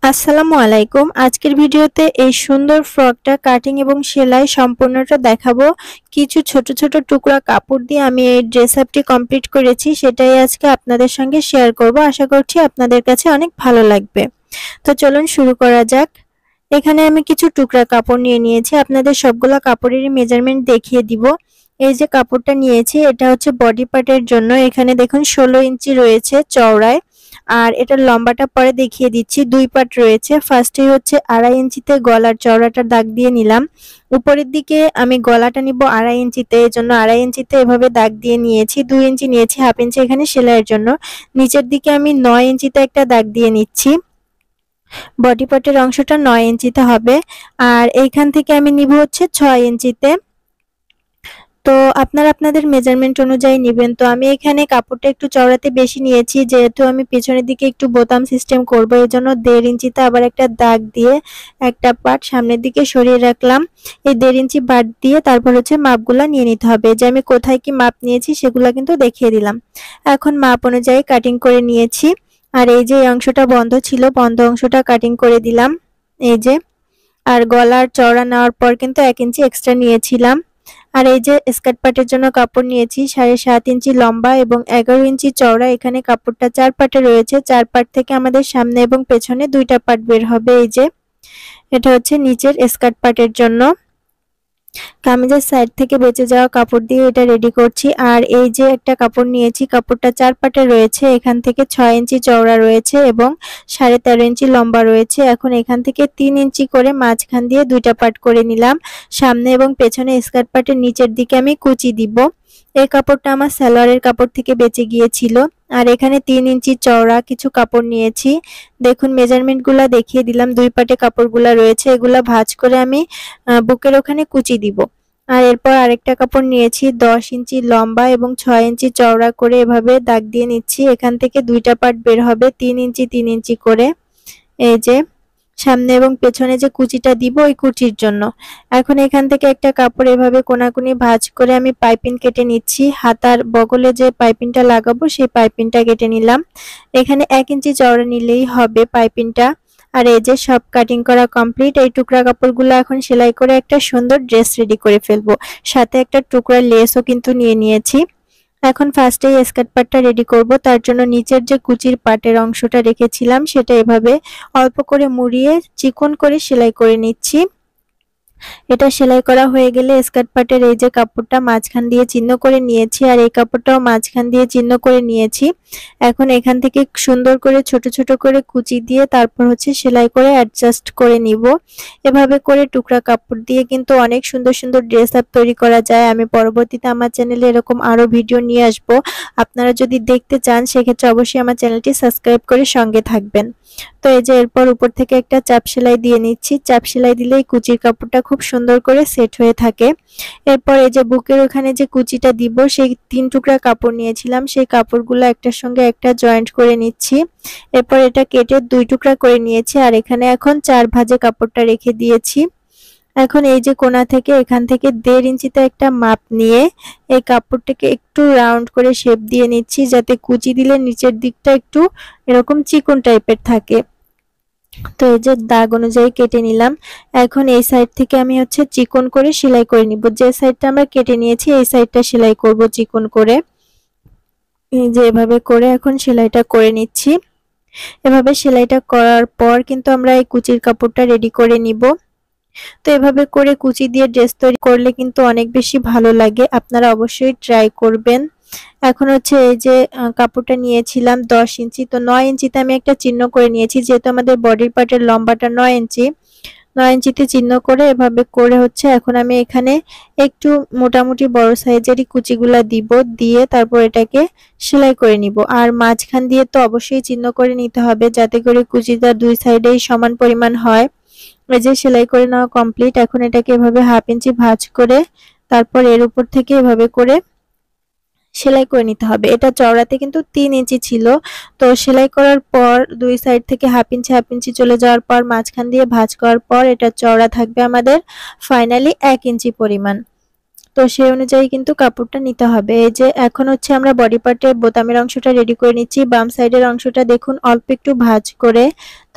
আসসালামু আলাইকুম। আজকের ভিডিওতে এই সুন্দর ফ্রকটা কাটিং এবং সেলাই সম্পূর্ণটা দেখাবো। কিছু ছোট ছোট টুকরা কাপড় দিয়ে আমি এই ড্রেস আপটি কমপ্লিট করেছি, সেটাই আজকে আপনাদের সঙ্গে শেয়ার করব। আশা করছি আপনাদের কাছে অনেক ভালো লাগবে। তো চলুন শুরু করা যাক। এখানে আমি কিছু টুকরা কাপড় নিয়ে নিয়েছি, আপনাদের সবগুলা কাপড়েরই মেজারমেন্ট দেখিয়ে দিব। এই যে কাপড়টা নিয়েছি এটা হচ্ছে বডি পার্টের জন্য। এখানে দেখুন 16 ইঞ্চি রয়েছে চওড়ায়, আর এটার লম্বাটা পরে দেখিয়ে দিচ্ছি। দুই পার্ট রয়েছে। ফার্স্টে হচ্ছে 2.5 ইঞ্চিতে গলার চওড়াটা দাগ দিয়ে নিলাম। উপরের দিকে আমি গলাটা নিব 2.5 ইঞ্চিতে, এজন্য 2.5 ইঞ্চিতে এভাবে দাগ দিয়ে নিয়েছি। 2 ইঞ্চি নিয়েছি, হাফ ইঞ্চি এখানে সেলাইয়ের জন্য। নিচের দিকে আমি 9 ইঞ্চিতে একটা দাগ দিয়ে নিচ্ছি। বডি পার্টের অংশটা 9 ইঞ্চিতে হবে, আর এইখান থেকে আমি নিব হচ্ছে 6 ইঞ্চিতে। তো আপনারা আপনাদের মেজারমেন্ট অনুযায়ী নেবেন। তো আমি এখানে কাপড়টা একটু চওড়াতে বেশি নিয়েছি, যেহেতু আমি পেছনের দিকে একটু বোতাম সিস্টেম করব, এজন্য 1.5 ইঞ্চিতে আবার একটা দাগ দিয়ে একটা পার্ট সামনের দিকে সরিয়ে রাখলাম। এই 1.5 ইঞ্চি বাদ দিয়ে তারপর হচ্ছে মাপগুলা নিয়ে নিতে হবে। যে আমি কোথায় কি মাপ নিয়েছি সেগুলা কিন্তু দেখিয়ে দিলাম। এখন মাপ অনুযায়ী কাটিং করে নিয়েছি। আর এই যে এই অংশটা বন্ধ ছিল, বন্ধ অংশটা কাটিং করে দিলাম এই যে। আর গলার চওড়া নেওয়ার পর কিন্তু 1 ইঞ্চি এক্সট্রা নিয়েছিলাম। আর এই যে স্কার্ট পার্টের জন্য কাপড় নিয়েছি 7.5 ইঞ্চি লম্বা এবং 11 ইঞ্চি চওড়া। এখানে কাপড়টা 4 পার্টে রয়েছে। 4 পার্ট থেকে আমাদের সামনে এবং পেছনে দুইটা পার্ট বের হবে। এই যে এটা হচ্ছে নিচের স্কার্ট পার্টের জন্য। কামিজের সাইড থেকে বেঁচে যাওয়া কাপড় দিয়ে এটা রেডি করছি। আর এই যে একটা কাপড় নিয়েছি, কাপড়টা 4 পার্টে রয়েছে। এখান থেকে 6 ইঞ্চি চওড়া রয়েছে এবং 13.5 ইঞ্চি লম্বা রয়েছে। এখন এখান থেকে 3 ইঞ্চি করে মাঝখান দিয়ে দুইটা পার্ট করে নিলাম। সামনে এবং পেছনে স্কার্ট পার্টের নিচের দিকে আমি কুচি দিব। এই কাপড়টা আমার সালোয়ারের কাপড় থেকে বেঁচে গিয়েছিল। আর এখানে 3 ইঞ্চি চওড়া কিছু কাপড় নিয়েছি। দেখুন মেজারমেন্টগুলো দেখিয়ে দিলাম। দুই পাটে কাপড়গুলো রয়েছে, এগুলা ভাঁজ করে আমি বুকের ওখানে কুচি দিব। আর এরপর আরেকটা কাপড় নিয়েছি 10 ইঞ্চি লম্বা এবং 6 ইঞ্চি চওড়া করে এভাবে দাগ দিয়ে নিচ্ছি। এখান থেকে দুইটা পার্ট বের হবে 3 ইঞ্চি 3 ইঞ্চি করে। এই যে সামনে এবং পেছনে যে কুচিটা দিব ওই কুচির জন্য। এখন এখান থেকে একটা কাপড় এভাবে কোনাকুনি ভাঁজ করে আমি পাইপিং কেটে নিচ্ছি। হাতার বগলে যে পাইপিংটা লাগাবো সেই পাইপিংটা কেটে নিলাম। এখানে 1 ইঞ্চি চওড়া নিলেই হবে পাইপিংটা। আর এই যে সব কাটিং করা কমপ্লিট। এই টুকরা কাপড়গুলো এখন সেলাই করে একটা সুন্দর ড্রেস রেডি করে ফেলবো। সাথে একটা টুকরা লেসও কিন্তু নিয়ে নিয়েছি। এখন ফার্স্টে স্কার্ট পার্টটা রেডি করব। তার জন্য নিচের যে কুচির পাটের অংশটা রেখেছিলাম সেটা এভাবে অল্প করে মুড়িয়ে চিকন করে সেলাই করে নিচ্ছি। এটা সেলাই করা হয়ে গেলে স্কার্ট পার্টের এই যে কাপড়টা মাঝখান দিয়ে চিহ্ন করে নিয়েছি, আর এই কাপড়টাও মাঝখান দিয়ে চিহ্ন করে নিয়েছি। এখন এখান থেকে সুন্দর করে ছোট ছোট করে কুচি দিয়ে তারপর হচ্ছে সেলাই করে অ্যাডজাস্ট করে নিব। এভাবে করে টুকরা কাপড় দিয়ে কিন্তু অনেক সুন্দর সুন্দর ড্রেস আপ তৈরি করা যায়। আমি পরবর্তীতে আমার চ্যানেলে এরকম আরো ভিডিও নিয়ে আসব। আপনারা যদি দেখতে চান সেক্ষেত্রে অবশ্যই আমার চ্যানেলটি সাবস্ক্রাইব করে সঙ্গে থাকবেন। তো এই যে এরপর উপর থেকে একটা চাপ সেলাই দিয়ে নিচ্ছি। চাপ সেলাই দিলেই কুচির কাপড়টা খুব সুন্দর করে সেট হয়ে থাকে। এরপর এই যে বুকের ওখানে যে কুচিটা দিব সেই 3 টুকরা কাপড় নিয়েছিলাম, সেই কাপড়গুলো একটার সঙ্গে একটা জয়েন্ট করে নিচ্ছি। এরপর এটা কেটে 2 টুকরা করে নিয়েছি। আর এখানে এখন 4 ভাঁজে কাপড়টা রেখে দিয়েছি। এখন এই যে কোণা থেকে এখান থেকে 1.5 ইঞ্চিতে একটা মাপ নিয়ে এই কাপড়টাকে একটু রাউন্ড করে শেপ দিয়ে নিচ্ছি, যাতে কুচি দিলে নিচের দিকটা একটু এরকম চিকন টাইপের থাকে। তো এই যে দাগ অনুযায়ী কেটে নিলাম। এখন এই সাইড থেকে আমি হচ্ছে চিকন করে সেলাই করে নিব। যে সাইডটা আমরা কেটে নিয়েছি এই সাইডটা সেলাই করব চিকন করে। এই যে এভাবে করে এখন সেলাইটা করে নিচ্ছি। এভাবে সেলাইটা করার পর কিন্তু আমরা এই কুচির কাপড়টা রেডি করে নিব। তো এভাবে করে কুচি দিয়ে ড্রেস তৈরি করলে কিন্তু অনেক বেশি ভালো লাগে। আপনারা অবশ্যই ট্রাই করবেন। এখন হচ্ছে এই যে কাপড়টা নিয়েছিলাম 10 ইঞ্চি, তো 9 ইঞ্চিতে আমি একটা চিহ্ন করে নিয়েছি, যেহেতু আমাদের বডির পার্টের লম্বাটা 9 ইঞ্চি। 9 ইঞ্চিতে চিহ্ন করে এভাবে করে হচ্ছে এখন আমি এখানে একটু মোটামুটি বড় সাইজেরই কুচিগুলা দিব, দিয়ে তারপর এটাকে সেলাই করে নিব। আর মাঝখান দিয়ে তো অবশ্যই চিহ্ন করে নিতে হবে, যাতে করে কুচিটা দুই সাইডেই সমান পরিমাণ হয়। এই যে সেলাই করে নেওয়া কমপ্লিট। এখন এটাকে এভাবে হাফ ইঞ্চি ভাঁজ করে তারপর এর উপর থেকে এভাবে করে সেলাই করে নিতে হবে। এটা চওড়াতে কিন্তু 3 ইঞ্চি ছিল। তো সেলাই করার পর দুই সাইড থেকে হাফ ইঞ্চি চলে যাওয়ার পর মাঝখান দিয়ে ভাঁজ করার পর এটা চওড়া থাকবে আমাদের ফাইনালি 1 ইঞ্চি পরিমাণ। তো সেই অনুযায়ী কিন্তু কাপড়টা নিতে হবে। এই যে এখন হচ্ছে আমরা বডি পার্টের বোতামের অংশটা রেডি করে নিচ্ছি। বাম সাইডের অংশটা দেখুন অল্প একটু ভাঁজ করে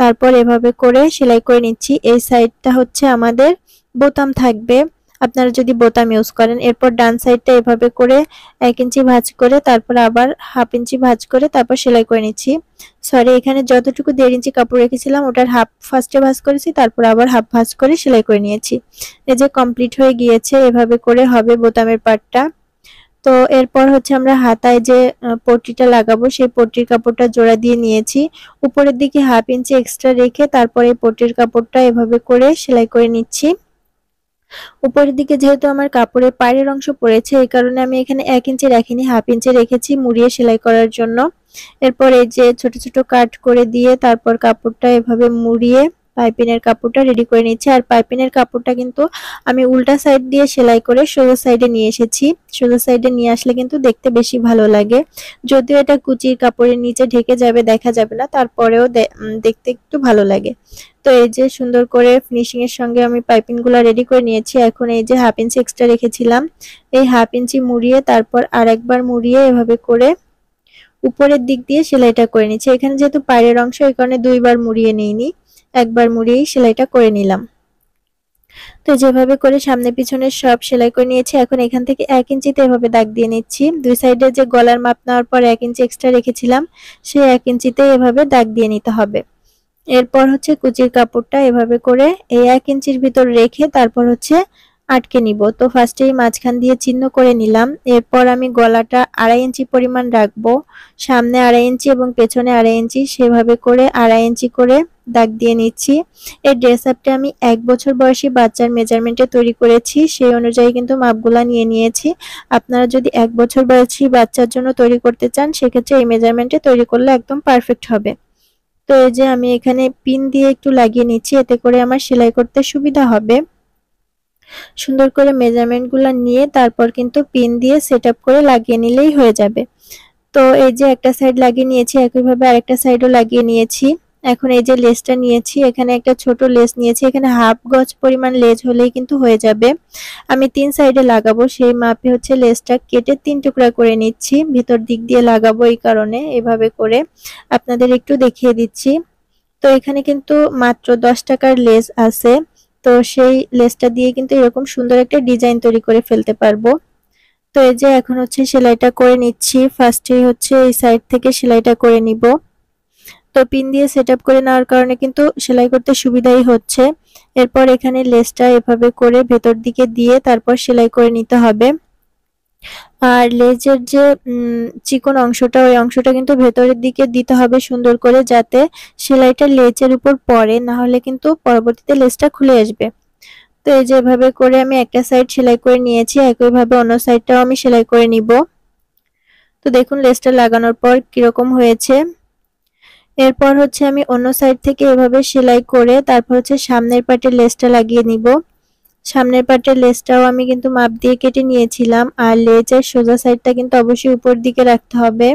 তারপর এভাবে করে সেলাই করে নিচ্ছি। এই সাইডটা হচ্ছে আমাদের বোতাম থাকবে, আপনারা যদি বোতাম ইউজ করেন। এরপর ডান সাইডটা এভাবে করে 1 ইঞ্চি ভাঁজ করে তারপর আবার হাফ ইঞ্চি ভাঁজ করে তারপর সেলাই করে নিচ্ছি। সরি, এখানে যতটুকু 1.5 ইঞ্চি কাপড় রেখেছিলাম ওটার হাফ ফার্স্টে ভাঁজ করেছি, তারপর আবার হাফ ভাঁজ করে সেলাই করে নিয়েছি। এই যে কমপ্লিট হয়ে গিয়েছে, এভাবে করে হবে বোতামের পার্টটা। তো এরপর হচ্ছে আমরা হাতায় যে পট্টিটা লাগাবো সেই পট্টির কাপড়টা জোড়া দিয়ে নিয়েছি। উপরের দিকে হাফ ইঞ্চি এক্সট্রা রেখে তারপরে পট্টির কাপড়টা এভাবে করে সেলাই করে নিচ্ছি। উপরের দিকে যেহেতু আমার কাপড়ের পাড়ের অংশ পড়েছে এই কারণে আমি এখানে 1 ইঞ্চি রাখিনি, হাফ ইঞ্চি রেখেছি মুড়িয়ে সেলাই করার জন্য। এরপর এই যে ছোট ছোট কাট করে দিয়ে তারপর কাপড়টা এভাবে মুড়িয়ে পাইপিনের কাপড়টা রেডি করে নিচ্ছি। আর পাইপিনের কাপড়টা কিন্তু আমি উল্টা সাইড দিয়ে সেলাই করে সোজা সাইডে নিয়ে এসেছি। সোজা সাইডে নিয়ে আসলে কিন্তু দেখতে বেশি ভালো লাগে। যদিও এটা কুচির কাপড়ের নিচে ঢেকে যাবে, দেখা যাবে না, তারপরেও দেখতে একটু ভালো লাগে। তো এই যে সুন্দর করে ফিনিশিং এর সঙ্গে আমি পাইপিংগুলো রেডি করে নিয়েছি। এখন এই যে হাফ ইঞ্চি এক্সট্রা রেখেছিলাম, এই হাফ ইঞ্চি মুড়িয়ে তারপর আরেকবার মুড়িয়ে এভাবে করে উপরের দিক দিয়ে সেলাইটা করে নিচ্ছি। এখানে যেহেতু পাড়ের অংশ এই কারণে দুইবার মুড়িয়ে নিইনি, একবার মুড়িয়েই সেলাইটা করে নিলাম। তো যেভাবে করে সামনে পিছনে সব সেলাই করে নিয়েছি। এখন এখান থেকে 1 ইঞ্চিতে এভাবে দাগ দিয়ে নিচ্ছি। দুই সাইডে যে গলার মাপ নেওয়ার পর 1 ইঞ্চি এক্সট্রা রেখেছিলাম সেই 1 ইঞ্চিতে এভাবে দাগ দিয়ে নিতে হবে। এরপর হচ্ছে কুচির কাপড়টা এভাবে করে এই 1 ইঞ্চির ভিতর রেখে তারপর হচ্ছে আটকে নিব। তো ফার্স্টেই মাঝখান দিয়ে চিহ্ন করে নিলাম। এরপর আমি গলাটা 2.5 ইঞ্চি পরিমাণ রাখবো, সামনে 2.5 ইঞ্চি এবং পেছনে 2.5 ইঞ্চি, সেভাবে করে 2.5 ইঞ্চি করে দাগ দিয়ে নিচ্ছি। এই ড্রেস আপটা আমি 1 বছর বয়সী বাচ্চার মেজারমেন্টে তৈরি করেছি, সেই অনুযায়ী কিন্তু মাপগুলা নিয়ে নিয়েছি। আপনারা যদি 1 বছর বয়সী বাচ্চার জন্য তৈরি করতে চান সেক্ষেত্রে এই মেজারমেন্টে তৈরি করলে একদম পারফেক্ট হবে। তো এই যে আমি এখানে পিন দিয়ে একটু লাগিয়ে নিচ্ছি, এতে করে আমার সেলাই করতে সুবিধা হবে। সুন্দর করে মেজারমেন্টগুলো নিয়ে তারপর কিন্তু পিন দিয়ে সেটআপ করে লাগিয়ে নিলেই হয়ে যাবে। তো এই যে একটা সাইড লাগিয়ে নিয়েছি, একইভাবে আরেকটা সাইডও লাগিয়ে নিয়েছি। এখন এই যে লেসটা নিয়েছি, এখানে একটা ছোট লেস নিয়েছি, এখানে হাফ গজ পরিমাণ লেস হলেই কিন্তু হয়ে যাবে। আমি 3 সাইডে লাগাবো সেই মাপে হচ্ছে লেসটা কেটে 3 টুকরা করে নিচ্ছি। ভিতর দিক দিয়ে লাগাবো এই কারণে এভাবে করে আপনাদের একটু দেখিয়ে দিচ্ছি। তো এখানে কিন্তু মাত্র 10 টাকার লেস আছে, তো সেই লেসটা দিয়ে কিন্তু এরকম সুন্দর একটা ডিজাইন তৈরি করে ফেলতে পারবো। তো এই যে এখন হচ্ছে সেলাইটা করে নিচ্ছি। ফার্স্টেই হচ্ছে এই সাইড থেকে সেলাইটা করে নিব। তো পিন দিয়ে সেটআপ করে নেওয়ার কারণে কিন্তু সেলাই করতে সুবিধাই হচ্ছে। এরপর এখানে লেসটা এভাবে করে ভেতর দিকে দিয়ে তারপর সেলাই করে নিতে হবে। আর লেজের যে চিকন অংশটা ওই অংশটা কিন্তু ভেতরের দিকে দিতে হবে সুন্দর করে, যাতে সেলাইটা লেজের উপর পড়ে, না হলে কিন্তু পরবর্তীতে লেজটা খুলে আসবে। তো এই যে এভাবে করে আমি একটা সাইড সেলাই করে নিয়েছি, একইভাবে অন্য সাইডটাও আমি সেলাই করে নিব। তো দেখুন লেসটা লাগানোর পর কিরকম হয়েছে। এরপর হচ্ছে আমি অন্য সাইড থেকে এভাবে সেলাই করে তারপর হচ্ছে সামনের পার্টের লেসটা লাগিয়ে নিব। সামনের পার্টের লেসটাও আমি কিন্তু মাপ দিয়ে কেটে নিয়েছিলাম। আর লেজের সোজা সাইডটা কিন্তু অবশ্যই উপর দিকে রাখতে হবে।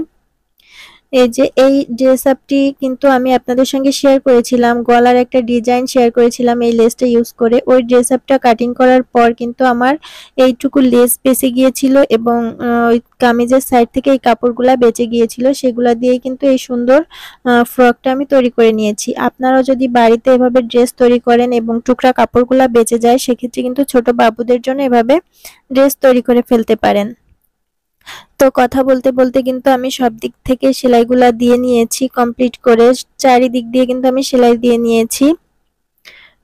এই যে এই ড্রেস আপটি কিন্তু আমি আপনাদের সঙ্গে শেয়ার করেছিলাম, গলার একটা ডিজাইন শেয়ার করেছিলাম এই লেসটা ইউজ করে। ওই ড্রেস আপটা কাটিং করার পর কিন্তু আমার এইটুকু লেস বেঁচে গিয়েছিল এবং ওই কামিজের সাইড থেকে এই কাপড়গুলা বেঁচে গিয়েছিল, সেগুলা দিয়েই কিন্তু এই সুন্দর ফ্রকটা আমি তৈরি করে নিয়েছি। আপনারাও যদি বাড়িতে এভাবে ড্রেস তৈরি করেন এবং টুকরা কাপড়গুলা বেঁচে যায় সেক্ষেত্রে কিন্তু ছোট বাবুদের জন্য এভাবে ড্রেস তৈরি করে ফেলতে পারেন। তো কথা বলতে বলতে কিন্তু আমি সব দিক থেকে সেলাইগুলা দিয়ে নিয়েছি কমপ্লিট করে, চারিদিক দিয়ে কিন্তু আমি সেলাই দিয়ে নিয়েছি।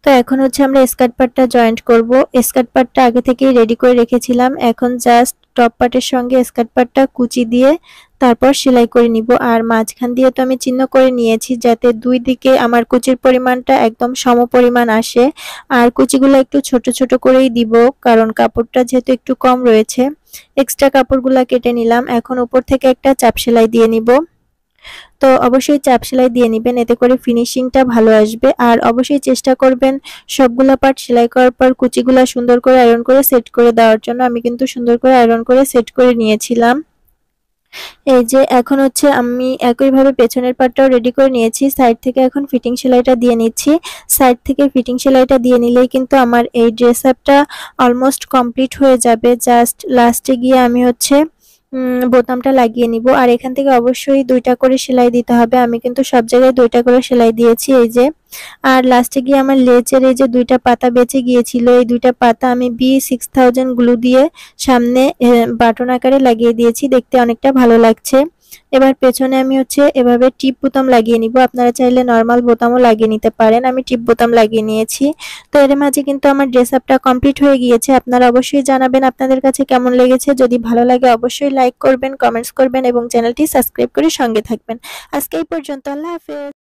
তো এখন হচ্ছে আমরা স্কার্ট পার্টটা জয়েন্ট করব। স্কার্ট পার্টটা আগে থেকেই রেডি করে রেখেছিলাম, এখন জাস্ট টপ পার্টের সঙ্গে স্কার্ট পার্টটা কুচি দিয়ে তারপর সেলাই করে নিব। আর মাঝখান দিয়ে তো আমি চিহ্ন করে নিয়েছি যাতে দুই দিকে আমার কুচির পরিমাণটা একদম সম পরিমাণ আসে। আর কুচিগুলো একটু ছোট ছোট করেই দিব কারণ কাপড়টা যেহেতু একটু কম রয়েছে। এক্সট্রা কাপড়গুলা কেটে নিলাম। এখন উপর থেকে একটা চাপ সেলাই দিয়ে নিব। তো অবশ্যই চাপ সেলাই দিয়ে নেবেন, এতে করে ফিনিশিংটা ভালো আসবে। আর অবশ্যই চেষ্টা করবেন সবগুলা পার্ট সেলাই করার পর কুচিগুলা সুন্দর করে আয়রন করে সেট করে দেওয়ার জন্য। আমি কিন্তু সুন্দর করে আয়রন করে সেট করে নিয়েছিলাম। এই যে এখন হচ্ছে আমি একইভাবে পেছনের পার্টটাও রেডি করে নিয়েছি। সাইড থেকে এখন ফিটিং সেলাইটা দিয়ে নিচ্ছি। সাইড থেকে ফিটিং সেলাইটা দিয়ে নিলেই কিন্তু আমার এই ড্রেস আপটা অলমোস্ট কমপ্লিট হয়ে যাবে। জাস্ট লাস্টে গিয়ে আমি হচ্ছে বোতামটা লাগিয়ে নিব। আর এখান থেকে অবশ্যই ২টা করে সেলাই দিতে হবে। আমি কিন্তু সব জায়গায় ২টা করে সেলাই দিয়েছি এই যে। আর লাস্টে গিয়ে আমার লেচের এই যে ২টা পাতা বেঁচে গিয়েছিল, এই ২টা পাতা আমি B6000 গ্লু দিয়ে সামনে বাটন আকারে লাগিয়ে দিয়েছি। দেখতে অনেকটা ভালো লাগছে। এবার পেছনে আমি হচ্ছে এভাবে টিপ বোতাম লাগিয়ে নিব। আপনারা চাইলে নরমাল বোতামও লাগিয়ে নিতে পারেন। আমি টিপ বোতাম লাগিয়ে নিয়েছি। তো এর মাঝে কিন্তু আমার ড্রেস আপটা কমপ্লিট হয়ে গিয়েছে। আপনারা অবশ্যই জানাবেন আপনাদের কাছে কেমন লেগেছে। যদি ভালো লাগে অবশ্যই লাইক করবেন, কমেন্টস করবেন এবং চ্যানেলটি সাবস্ক্রাইব করে সঙ্গে থাকবেন। আজকে এই পর্যন্ত। আল্লাহ হাফেজ।